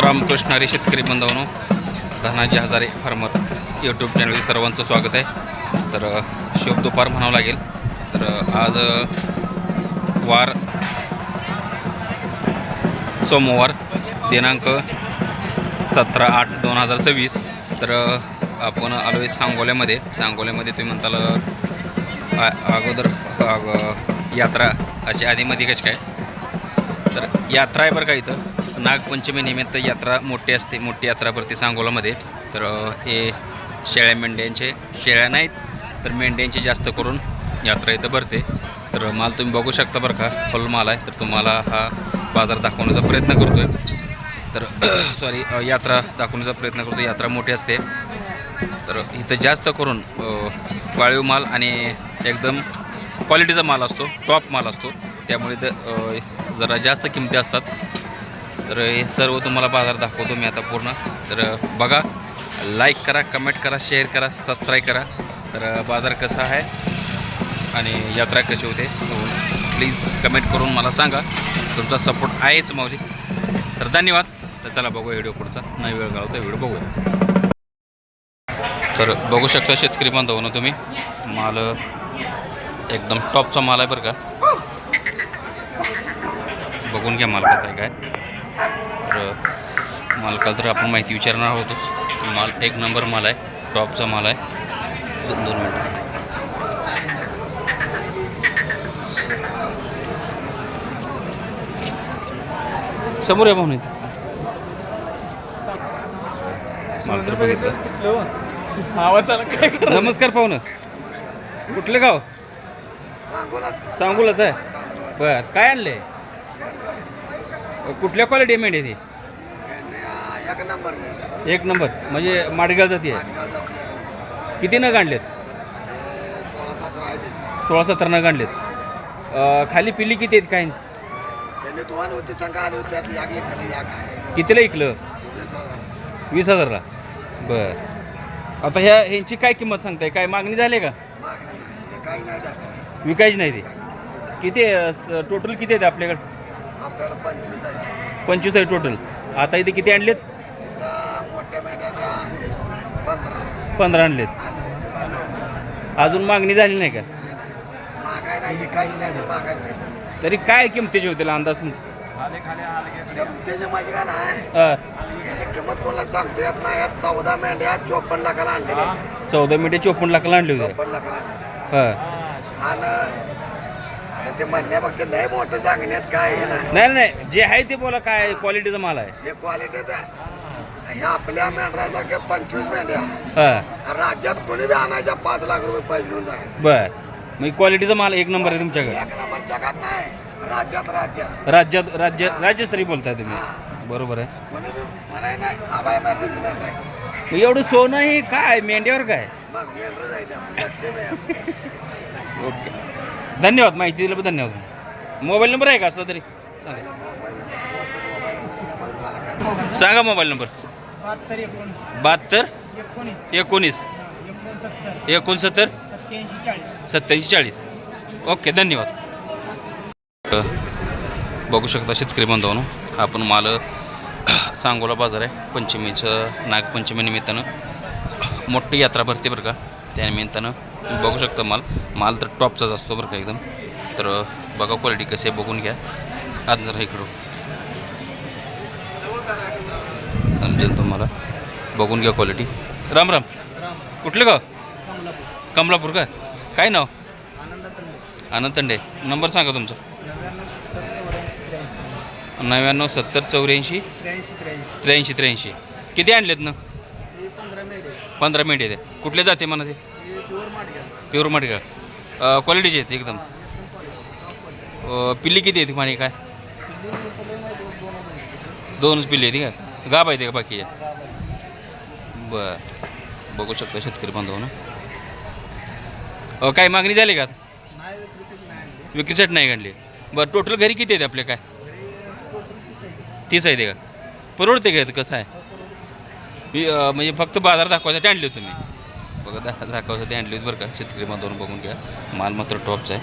रामकृष्ण हरी शेतकरी बंधवांनो, Dhanaji Hazare farmer YouTube चॅनलवर सर्वांचं स्वागत आहे. तर शुभ दुपार म्हणावं लागेल. तर आज वार सोमवार दिनांक 17/8/2026. तर आपण आलो आहे सांगोल्यामध्ये. तुम्ही म्हणताल अगोदर यात्रा अशी आधीमध्ये कशी काय. तर यात्रा आहे बरं का. इथं नागपंचमी निमित्त यात्रा मोठी असते, मोठी यात्रा भरते सांगोलामध्ये. तर हे शेळ्या नाहीत तर मेंढ्यांची जास्त करून यात्रा इथं भरते. तर माल तुम्ही बघू शकता बरं का, फुल माल आहे. तर तुम्हाला हा बाजार दाखवण्याचा प्रयत्न करतो आहे. तर यात्रा दाखवण्याचा प्रयत्न करतो. यात्रा मोठी असते. तर इथं जास्त करून पाळीव माल आणि एकदम क्वालिटीचा माल असतो, टॉप माल असतो. त्यामुळे इथं जरा जास्त किमती असतात. तर हे सर्व तुम्हाला बाजार दाखवतो मी आता पूर्ण. तर बघा, लाईक करा, कमेंट करा, शेअर करा, सबस्क्राईब करा. तर बाजार कसा आहे आणि यात्रा कशी होते प्लीज कमेंट करून मला सांगा. तुमचा सपोर्ट आहेच माऊली. तर धन्यवाद. तर चला बघूया व्हिडिओ पुढचा. नाही वेळ घालवता व्हिडिओ बघूया. तर बघू शकता शेतकरी बांधवांनो, तुम्ही माल एकदम टॉपचा माल आहे बरं का. बघून घ्या माल कसा आहे काय. तर मालकाला तर आपण माहिती विचारणार आहोतच. माल एक नंबर माल आहे, टॉपचा माल आहे. 2 मिनटं. समोर आहे पाहुणे. माल तर बघितलं. नमस्कार पाहुणं. कुठलं गाव? सांगोलाच आहे. बर, काय आणले? कुठल्या क्वालिटी मेंढी ती? एक नंबर म्हणजे माडगाव जाती आहे. किती नग आणलेत? 16-17 नग आणलेत. खाली पिल्ली किती आहेत काय? कितीला ऐकलं? 20,000ला. बर, आता ह्यांची काय किंमत सांगताय? काय मागणी झाली का? विकायची नाही ती. किती टोटल किती आहेत आपल्याकडे? 25 आहे टोटल. आता इथे किती आणलेत? 15 आणलेत. अजून मागणी झाली नाही का? तरी काय किमतीचे होतील अंदाज तुमचा? किंमत कोणाला सांगतो येत नाही. 14 मेंढ्या 54 लाखाला आणले. 14 मेंढ्या 54 लाखाला आणले होते. 54 लाखाला हां. आणि ते म्हणण्यापेक्षा लय मोठं सांगण्यात काय नाही नाही, जे आहे ते बोला. काय क्वालिटीचा माल आहे? हे क्वालिटीचा. हे आपल्या मेंढरासारख्या 25 मेंढ्या हां. राज्यात कोणी बी आणायच्या 5 लाख रुपये पैसे घेऊन जायचं. बर, मग क्वालिटीचा माल एक नंबर आहे तुमच्याकडे? एक नंबर जगात नाही, राज्यात राज्यस्तरी बोलताय तुम्ही. बरोबर आहे. कोणी बी म्हणाय नाही आबाय मारते मेंढरा आहे. मग एवढं सोनं हे काय मेंढ्यावर काय? मग मेंढर जायचं लक्ष्मी आहे. ओके, धन्यवाद. माहिती दिल्याबद्दल धन्यवाद. मोबाईल नंबर आहे का असला तरी सांगा. Mobile number 72 19 69 87 40. ओके, धन्यवाद. बघू शकता शेतकरी बांधवांनो, आपण माल सांगोला बाजार आहे. पंचमीचं नागपंचमी निमित्तानं मोठी यात्रा भरते बरं का. त्यानिमित्तानं तुम्ही बघू शकता माल तर टॉपचाच असतो बरं का एकदम. तर बघा क्वालिटी कशी आहे बघून घ्या. आज जरा इकडं समजेल तुम्हाला. बघून घ्या क्वालिटी. राम राम. कुठलं गाव? कमलापूर का? काय नाव? आनंद तंडे. नंबर सांगा तुमचा. 99 70 84 83 83. किती आणलेत ना? 15 मिनिट येते. कुठल्या जाते म्हणा? ते प्युअर माडगाव. क्वालिटीचे आहेत एकदम. पिल्ली किती येते म्हणे? काय 2च पिल्ली येते का? गाभ आहे ते का बाकी? बर, बघू शकता शेतकरी बांधवांनो. काय मागणी झाली का? विक्रीसाठी नाही काढली. बरं, टोटल घरी किती येते आपले? काय 30 आहे ते का? परवडते का? कसं आहे म्हणजे फक्त बाजार दाखवायसाठी आणले तुम्ही? बघा, दाखवायसाठी आणली होती बरं का शेतकरी बांधवांनो. बघून घ्या, माल मात्र टॉपचा आहे.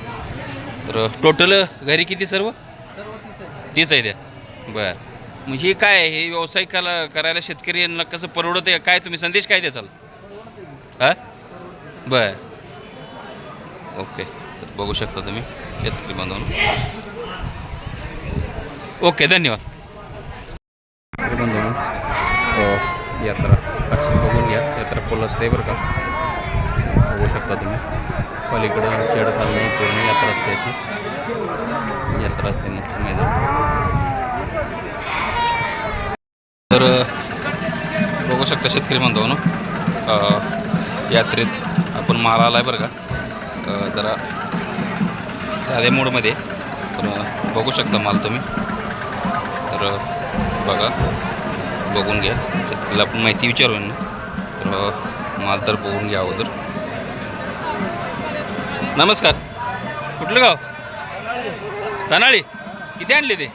तर टोटल घरी किती? सर्व 30 आहे त्या. बरं, मग हे काय आहे? हे व्यवसाय करायला शेतकऱ्यांना कसं परवडत आहे काय? तुम्ही संदेश काय द्याल? हां बर ओके. तर बघू शकता तुम्ही शेतकरी बांधवांनो. ओके धन्यवाद. शेतकरी बांधवांनो यात्रा अशी बघून घ्या. यात्रा फुल असते बरं का. बघू शकता तुम्ही पलीकडं शेड चालून पूर्ण यात्रा असते. याची यात्रा असते मस्त मैदान. तर बघू शकता शेतकरी बांधवांनो यात्रेत आपण माल आला आहे बरं का. जरा साध्या मोडमध्ये तर बघू शकता माल तुम्ही. तर बघा बघून घ्या. शेतकऱ्याला आपण माहिती विचारूया ना. तर माल तर बघून घ्या अगोदर. नमस्कार. कुठलं गाव? तनाळी. किती आणले ते?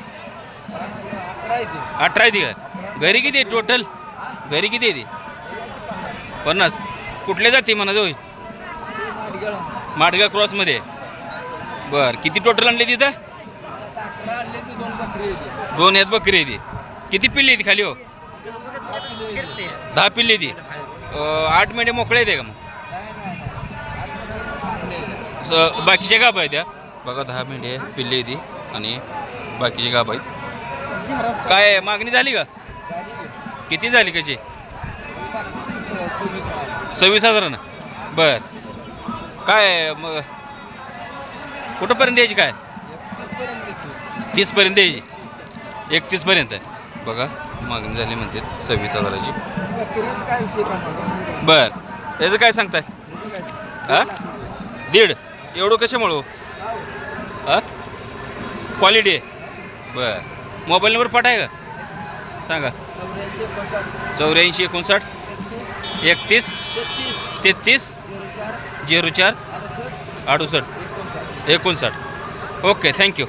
18 आहे ती काय? घरी किती आहे टोटल? घरी किती आहे ती? 50. कुठले जाते म्हणा जो? माडगाव क्रॉसमध्ये. बरं किती टोटल आणले तिथं? 2 आहेत बकरी आहे ती. किती पिल्ली आहे ती खाली हो? 10 पिल्ली आहे ती. 8 महिने मोकळे येते का मग? बाकीचे गाभ आहेत त्या बघा. 10 महिने पिल्ली आहे ती आणि बाकीचे गाभ आहेत. काय मागणी झाली का? किती झाली कशी? 26,000 ना. बर काय मग कुठंपर्यंत द्यायची काय? 30पर्यंत द्यायची. 31पर्यंत आहे बघा. मागणी झाली म्हणते 26,000ची. बर याचं काय सांगताय? हां 1.5. एवढं कशामुळं? हां क्वालिटी आहे. बर मोबाईल नंबर पाठ आहे का? सांगा. 84 59 31 33 04 68 59. Okay thank you.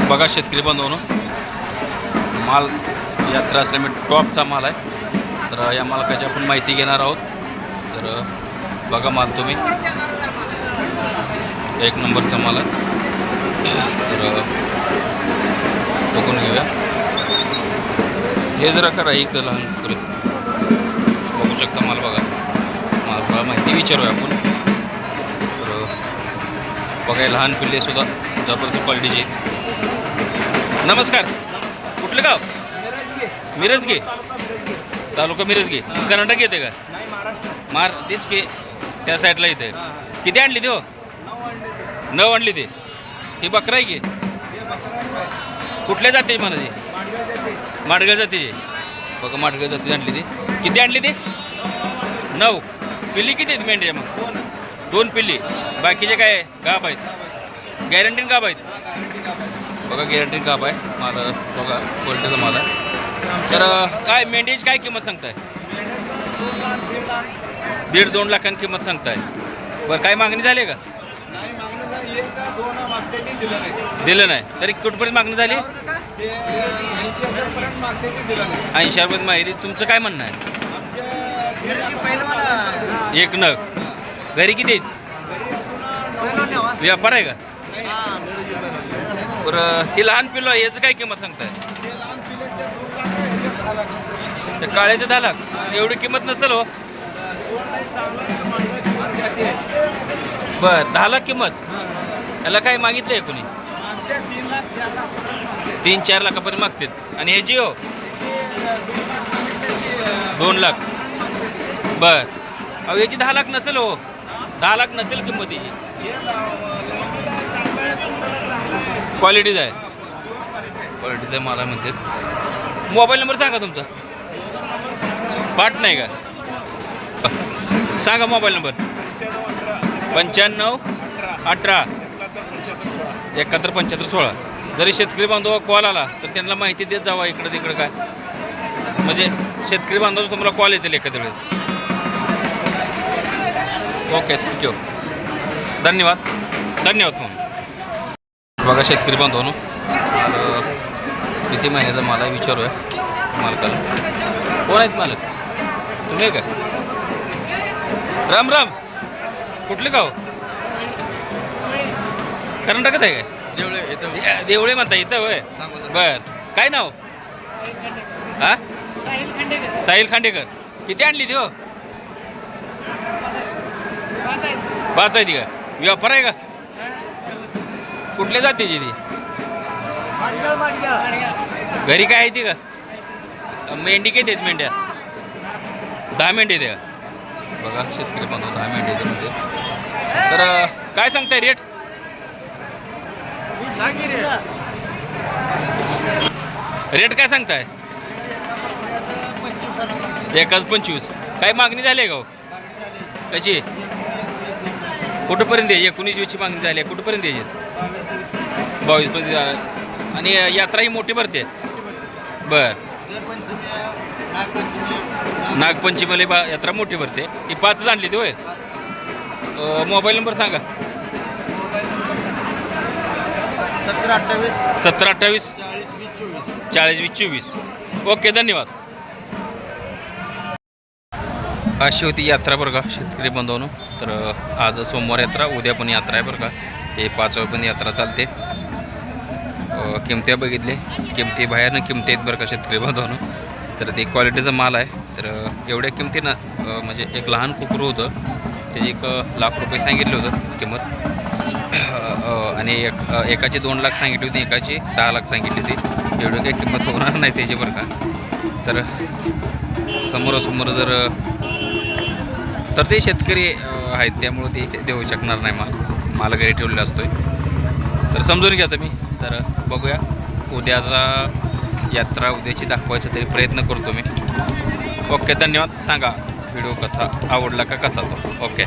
बघा शेतकरी बांधवांनो माल यात्रा असल्यामुळे टॉपचा माल आहे. तर या मालकाची आपण माहिती घेणार आहोत. तर बघा माल तुम्ही एक नंबरचा माल आहे. तर बघून घेऊया. हे जरा करा इकडं लहान पुरे बघू शकता माल बघा. माल माहिती विचारूया आपण. तर बघा लहान पिल्ले सुद्धा जबरदस्त क्वालिटीचे आहेत. नमस्कार. कुठलं गाव? मिरजगी. तालुका मिरजगी. कर्नाटक येते का? तेच की त्या साईडला येते. किती आणली ते हो? 9 आणली ते. ही बकरा आहे की कुठल्या जाते म्हणा ती? माडगाव जाते. बघा माडगाव जाती आणली ती. किती आणली ती? 9. पिल्ली किती आहेत मेंढ्या मग? 2 पिल्ली. बाकीचे काय गाभ आहेत? गॅरंटीन गाभ आहेत बघा. गॅरंटीन गाभ आहे. माल बघा क्वालिटीचा माल आहे. तर काय मेंढ्याची काय किंमत सांगताय? 1.5-2 लाखांची किंमत सांगताय. बरं काय मागणी झाली का? दिलं नाही. तरी कुठपर्यंत मागणी झाली? 80,000पर्यंत माहिती. तुमचं काय म्हणणं आहे? 1 नग. घरी किती आहेत? व्यापार आहे का? बरं ही लहान पिल्लो आहे याचं काय किंमत सांगताय? त्या काळ्याचे 10 लाख. एवढी किंमत नसेल हो. बरं 10 लाख किंमत. याला काय मागितलं आहे कोणी? 3-4 लाखापर्यंत मागतात. आणि ह्याची हो 2 लाख. बर अहो याची 10 लाख नसेल हो. 10 लाख नसेल किंमत याची. क्वालिटीज आहे. क्वालिटीचा मला म्हणतात. मोबाईल नंबर सांगा तुमचा. पाठ नाही का? सांगा मोबाईल नंबर. 95 18 71 75 16. जरी शेतकरी बांधव कॉल आला तर त्यांना माहिती देत जावा इकडं तिकडं काय. म्हणजे शेतकरी बांधव तुम्हाला कॉल येतील एखाद्या वेळेस. Okay thank you. धन्यवाद. धन्यवाद म्हणून. बघा शेतकरी बांधवांनो किती महिन्याचा मला विचारूया मालकाला. कोण आहेत मालक? तुम्ही का? राम राम. कुठलं गाव? कर्नाटकात आहे काय? देवळे म्हणता इथं होय बर काय नाव हा साहिल खांडेकर किती आणली ती हो 5 आहे ती का व्यापार आहे का कुठल्या जातीची ती घरी काय आहे ती का मेंढी किती आहेत मेंढ्या 10 मेंढी आहेत का बघा शेतकरी बांधव 10 मेंढी आहेत म्हणजे तर काय सांगताय रेट रेट काय सांगताय एकाच 25 काय मागणी झाली आहे का हो कशी कुठंपर्यंत द्यायची 19-20ची मागणी झाली आहे कुठंपर्यंत द्यायची 22पर्यंत आणि यात्रा ही मोठी भरते बर नागपंचमीला यात्रा मोठी भरते ती 5च आणली ती होय मोबाईल नंबर सांगा 7028 4020 ओके धन्यवाद अशी होती यात्रा बरं का शेतकरी बांधवांनो तर आज सोमवार यात्रा उद्या पण यात्रा आहे बरं का हे 5 पण यात्रा चालते किमत्या बघितले किमती बाहेरनं किमती आहेत बरं का शेतकरी बांधवांनो तर ते क्वालिटीचा माल आहे तर एवढ्या किमतीनं म्हणजे एक लहान कुकरू होतं ते 1 लाख रुपये सांगितलं होतं किंमत आणि एकाची 2 लाख सांगितली होती एकाची 10 लाख सांगितली होती एवढी काही किंमत होणार नाही त्याची बरं का तर समोरासमोर जर तर ते शेतकरी आहेत त्यामुळं ते देऊ शकणार नाही माल घरी ठेवलेला असतोय तर समजून घ्या तुम्ही तर बघूया उद्याचा यात्रा उद्याची दाखवायचा तरी प्रयत्न करतो मी ओके धन्यवाद सांगा व्हिडिओ कसा आवडला का कसा तो ओके